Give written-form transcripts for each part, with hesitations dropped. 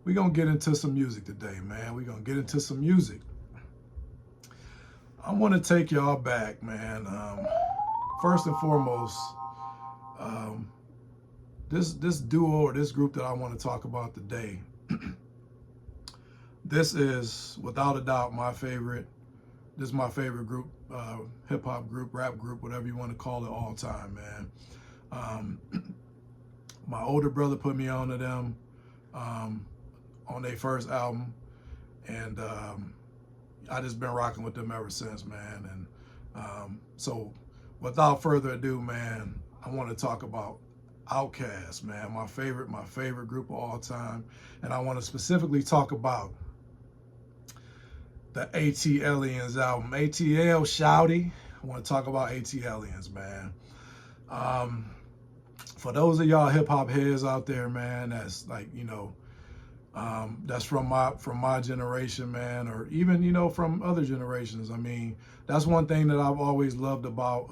we're going to get into some music today, man. We're going to get into some music. I want to take y'all back, man. First and foremost, this duo or this group that I want to talk about today, this is without a doubt my favorite. This is my favorite group, hip hop group, rap group, whatever you want to call it, all time, man. My older brother put me on to them on their first album, and I just been rocking with them ever since, man. And so without further ado, man, I want to talk about OutKast, man, my favorite group of all time. And I want to specifically talk about the ATLiens album. ATL, shouty. I want to talk about ATLiens, man. For those of y'all hip hop heads out there, man, that's like, you know, that's from my generation, man, or even, you know, from other generations. I mean, that's one thing that I've always loved about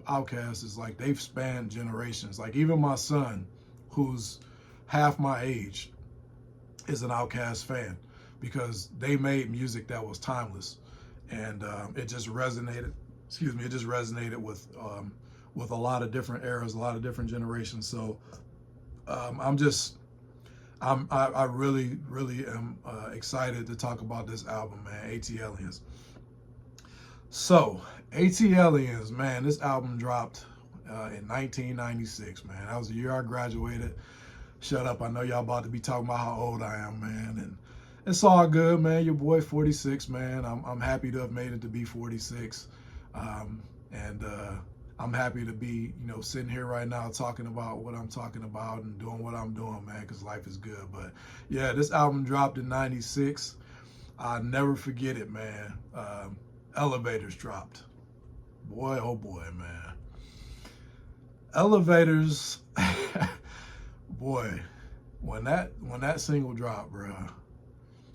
OutKast is like they've spanned generations. Like even my son, who's half my age, is an OutKast fan because they made music that was timeless, and it just resonated. Excuse me, it just resonated with a lot of different eras, a lot of different generations. So I really am excited to talk about this album, man, ATLiens. So, ATLiens, man, this album dropped in 1996, man. That was the year I graduated. Shut up, I know y'all about to be talking about how old I am, man, and it's all good, man. Your boy 46, man. I'm happy to have made it to be 46, and I'm happy to be, you know, sitting here right now talking about what I'm talking about and doing what I'm doing, man, because life is good. But yeah, this album dropped in 96. I'll never forget it, man. Elevators dropped. Boy, oh boy, man. Elevators, boy, when that single dropped, bro,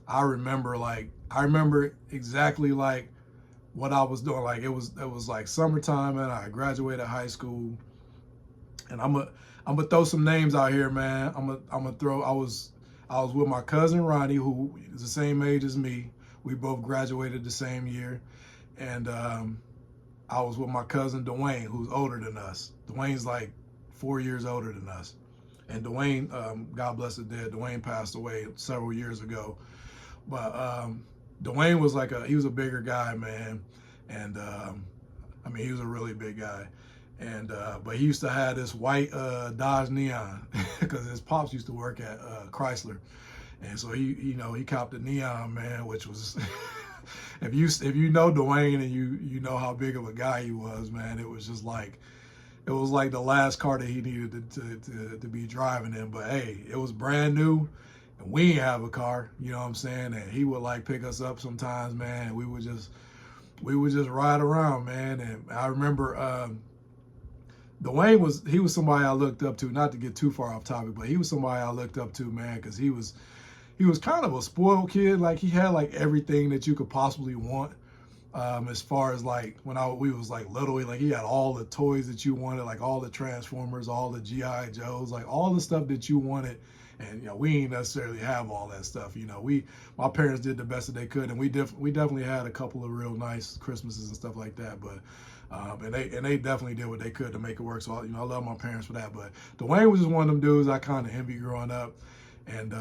I remember exactly like what I was doing. Like it was like summertime, and I graduated high school, and I'm gonna throw some names out here, man. I'm gonna throw. I was with my cousin Ronnie, who is the same age as me. We both graduated the same year, and I was with my cousin Dwayne, who's older than us. Dwayne's like 4 years older than us, and Dwayne, God bless the dead, Dwayne passed away several years ago, but Dwayne was he was a bigger guy, man, and I mean, he was a really big guy, and but he used to have this white Dodge Neon because his pops used to work at Chrysler, and so he copped a Neon, man, which was if you know Dwayne and you know how big of a guy he was, man, it was just like the last car that he needed to be driving in. But hey, it was brand new. And we didn't have a car, you know what I'm saying? And he would like pick us up sometimes, man. And we would just ride around, man. And I remember Dwayne was somebody I looked up to, not to get too far off topic, but he was somebody I looked up to, man, because he was kind of a spoiled kid. Like he had like everything that you could possibly want. As far as like when we was like little, like he had all the toys that you wanted, like all the Transformers, all the G.I. Joes, like all the stuff that you wanted. And, you know, we ain't necessarily have all that stuff. You know, my parents did the best that they could, and we definitely had a couple of real nice Christmases and stuff like that. But and they definitely did what they could to make it work. So I love my parents for that. But Dwayne was just one of them dudes I kind of envied growing up. And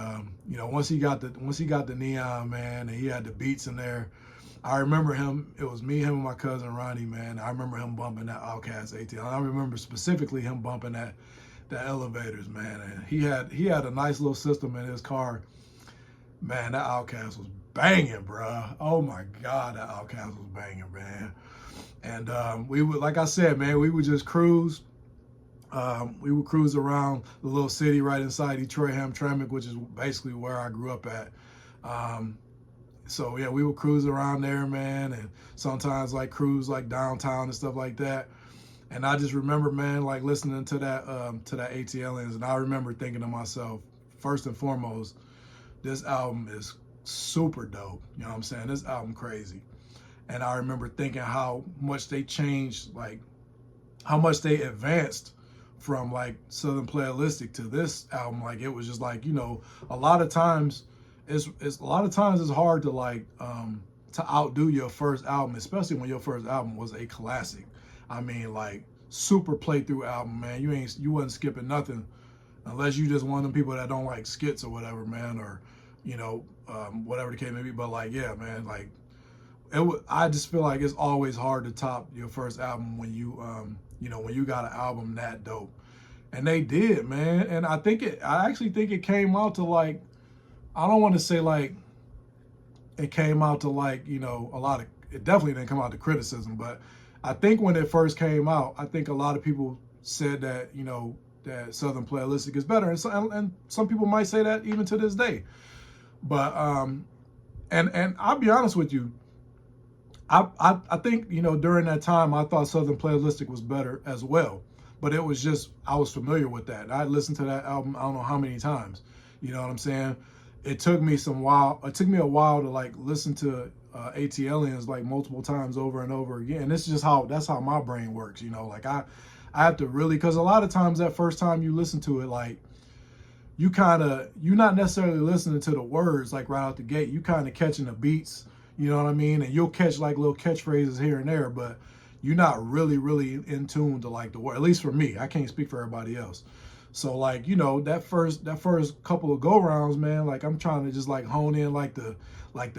once he got the Neon, man, and he had the beats in there, I remember him. It was me, him, and my cousin Ronnie, man. I remember him bumping that OutKast ATLiens. I remember specifically him bumping the Elevators, man, and he had a nice little system in his car, man. That OutKast was banging, bro. Oh my God, that OutKast was banging, man. And we would, like I said, man, we would just cruise. We would cruise around the little city right inside Detroit, Hamtramck, which is basically where I grew up at. So yeah, we would cruise around there, man, and sometimes like cruise like downtown and stuff like that. And I just remember, man, like listening to that ATLiens, and I remember thinking to myself, first and foremost, this album is super dope. You know what I'm saying? This album crazy. And I remember thinking how much they changed, like how much they advanced from like Southern Playalistic to this album. Like it was just like, you know, a lot of times it's a lot of times it's hard to like to outdo your first album, especially when your first album was a classic. I mean, like super playthrough album, man. You wasn't skipping nothing, unless you just one of them people that don't like skits or whatever, man, or whatever the case may be. But like, yeah, man, like I just feel like it's always hard to top your first album when you when you got an album that dope. And they did, man. And I actually think it came out to like, I don't want to say like it came out to like, a lot of, it definitely didn't come out to criticism, but I think when it first came out, I think a lot of people said that, that Southern Playalistic is better. And some people might say that even to this day. But, and I'll be honest with you, I think, during that time, I thought Southern Playalistic was better as well. But it was just, I was familiar with that. I listened to that album, I don't know how many times. You know what I'm saying? It took me a while to like listen to ATLiens like multiple times over and over again. And that's how my brain works. Like I have to really, because a lot of times that first time you listen to it, like you're not necessarily listening to the words like right out the gate. You kind of catching the beats, you know what I mean? And you'll catch like little catchphrases here and there, but you're not really, really in tune to like the word. At least for me, I can't speak for everybody else. So like, that first couple of go rounds, man, like I'm trying to just like hone in like the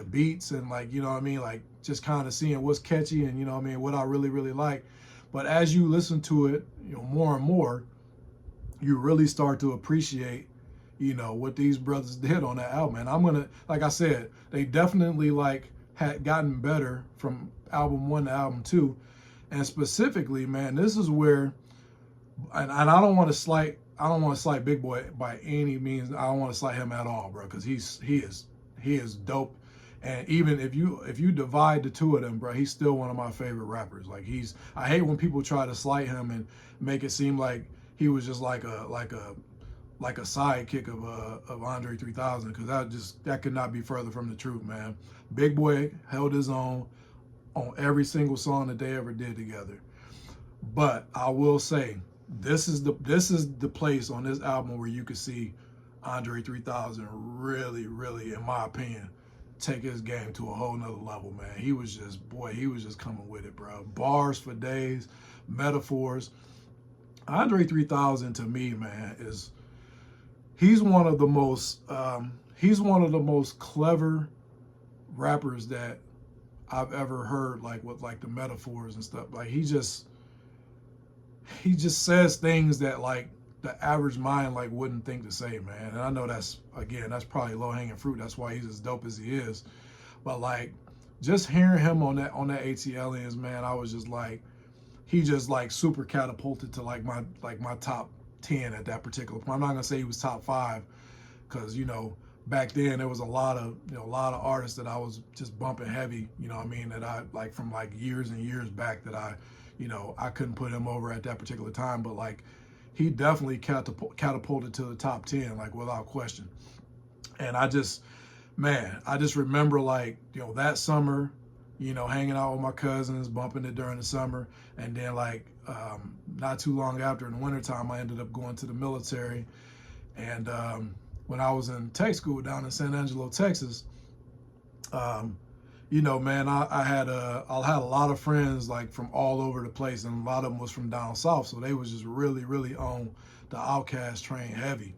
beats and like, you know what I mean? Like just kind of seeing what's catchy and, what I mean, what I really, really like. But as you listen to it, more and more, you really start to appreciate, what these brothers did on that album. And like I said, they definitely like had gotten better from album 1 to album 2. And specifically, man, this is where, and I don't want to slight Big Boy by any means. I don't want to slight him at all, bro, because he is dope. And even if you divide the two of them, bro, he's still one of my favorite rappers. Like I hate when people try to slight him and make it seem like he was just like a sidekick of Andre 3000, because that could not be further from the truth, man. Big Boy held his own on every single song that they ever did together. But I will say, this is the place on this album where you could see Andre 3000 really, really, in my opinion, take his game to a whole nother level, man. He was just coming with it, bro. Bars for days, metaphors. Andre 3000 to me, man, he's one of the most clever rappers that I've ever heard, like with like the metaphors and stuff. Like he just says things that like the average mind like wouldn't think to say, man. And I know that's probably low hanging fruit. That's why he's as dope as he is. But like just hearing him on that ATLiens, man, I was just like, he just like super catapulted to like my top 10 at that particular point. I'm not gonna say he was top 5, because back then there was a lot of artists that I was just bumping heavy, I mean, that I like from like years and years back that I couldn't put him over at that particular time. But like he definitely catapulted to the top 10, like without question. And I just remember like, that summer, hanging out with my cousins, bumping it during the summer. And then like not too long after, in the wintertime, I ended up going to the military. And when I was in tech school down in San Angelo, Texas, man, I had a lot of friends like from all over the place, and a lot of them was from down south, so they was just really, really on the OutKast train heavy.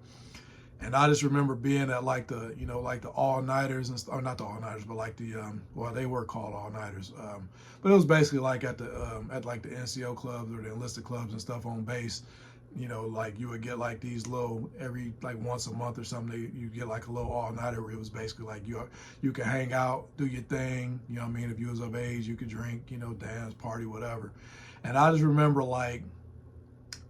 And I just remember being at like the like the all-nighters or not the all-nighters, but like the they were called all-nighters, but it was basically like at like the NCO clubs or the enlisted clubs and stuff on base. Like you would get like these little, every like once a month or something, you get like a little all-nighter where it was basically like you can hang out, do your thing, what I mean? If you was of age, you could drink, dance, party, whatever. And I just remember I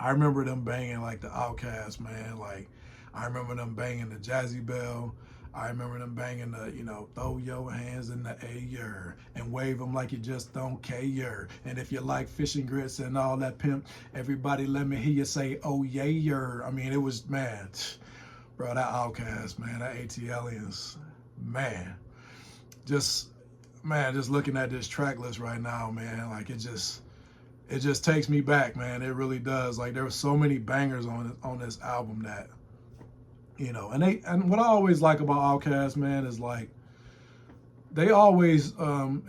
remember them banging like the OutKast, man. Like I remember them banging the Jazzy Bell. I remember them banging the, throw your hands in the air and wave them like you just don't care. And if you like fish and grits and all that pimp, everybody let me hear you say, oh yeah. I mean, it was, man, bro, that OutKast, man, that ATLiens, man, just looking at this track list right now, man, like it just takes me back, man. It really does. Like there were so many bangers on this album that, you know. And what I always like about OutKast, man, is like they always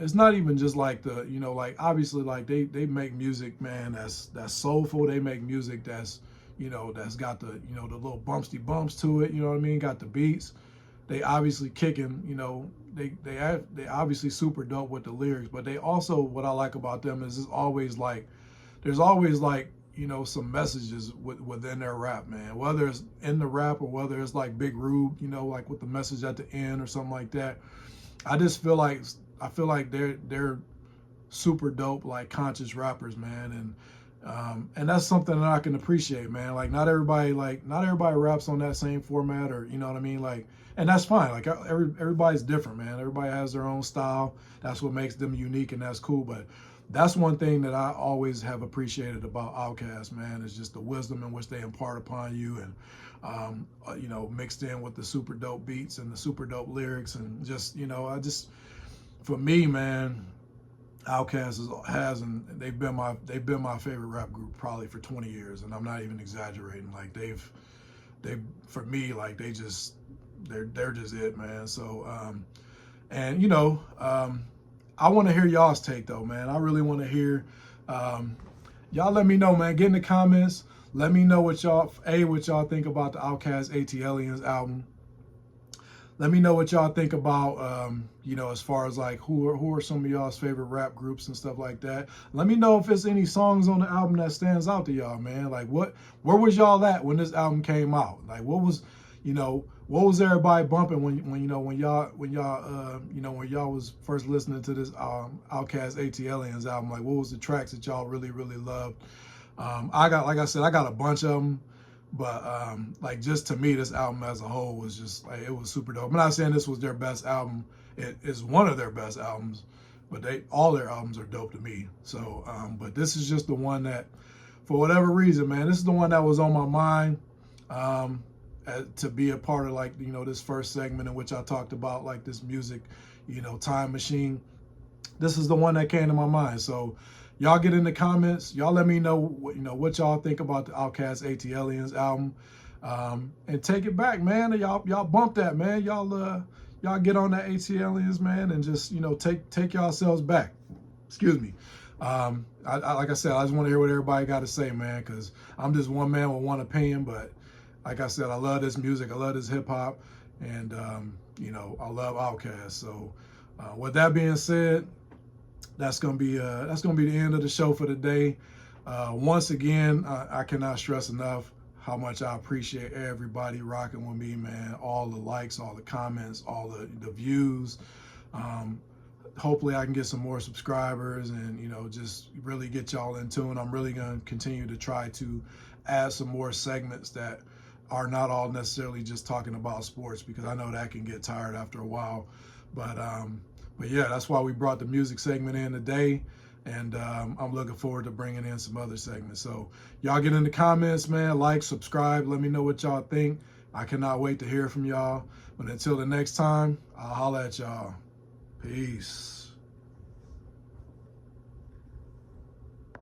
it's not even just like the, you know, like obviously like they make music, man, that's soulful. They make music that's, you know, that's got the, you know, the little bumpsty bumps to it, you know what I mean, got the beats. They obviously kicking, you know, they obviously super dope with the lyrics, but they also, what I like about them is it's always like there's always like, you know, some messages within their rap, man, whether it's in the rap or whether it's like Big Rube, you know, like with the message at the end or something like that. I just feel like they're super dope, like conscious rappers, man, and that's something that I can appreciate, man. Like not everybody raps on that same format, or you know what I mean, like, and that's fine. Like everybody's different, man. Everybody has their own style. That's what makes them unique, and that's cool. But that's one thing that I always have appreciated about OutKast, man, is just the wisdom in which they impart upon you, and you know, mixed in with the super dope beats and the super dope lyrics, and just, you know, for me, man, OutKast has, and they've been my favorite rap group probably for 20 years, and I'm not even exaggerating. Like they've for me, like they're just it, man. So and you know, I want to hear y'all's take though, man. I really want to hear y'all. Let me know, man. Get in the comments. Let me know what y'all think about the OutKast ATLiens album. Let me know what y'all think about, you know, as far as like who are some of y'all's favorite rap groups and stuff like that. Let me know if there's any songs on the album that stands out to y'all, man. Like where was y'all at when this album came out? Like what was everybody bumping when y'all was first listening to this OutKast ATLiens album? Like what was the tracks that y'all really loved? Like I said, I got a bunch of them, but like just to me, this album as a whole was just like, it was super dope. I'm not saying this was their best album. It is one of their best albums, but all their albums are dope to me. So, but this is just the one that, for whatever reason, man, this is the one that was on my mind to be a part of, like, you know, this first segment in which I talked about like this music, you know, time machine. This is the one that came to my mind. So y'all get in the comments. Y'all let me know what y'all think about the OutKast ATLiens album, and take it back, man. Y'all bump that, man. Y'all get on that ATLiens, man, and just, you know, take yourselves back. Excuse me. Like I said, I just want to hear what everybody got to say, man, because I'm just one man with one opinion. But like I said, I love this music. I love this hip hop, and you know, I love OutKast. So with that being said, that's gonna be the end of the show for today. Once again, I cannot stress enough how much I appreciate everybody rocking with me, man. All the likes, all the comments, all the views. Hopefully I can get some more subscribers and, you know, just really get y'all in tune. I'm really gonna continue to try to add some more segments that are not all necessarily just talking about sports, because I know that can get tired after a while. But yeah, that's why we brought the music segment in today, and I'm looking forward to bringing in some other segments. So y'all get in the comments, man, like, subscribe, let me know what y'all think. I cannot wait to hear from y'all. But until the next time, I'll holla at y'all. Peace.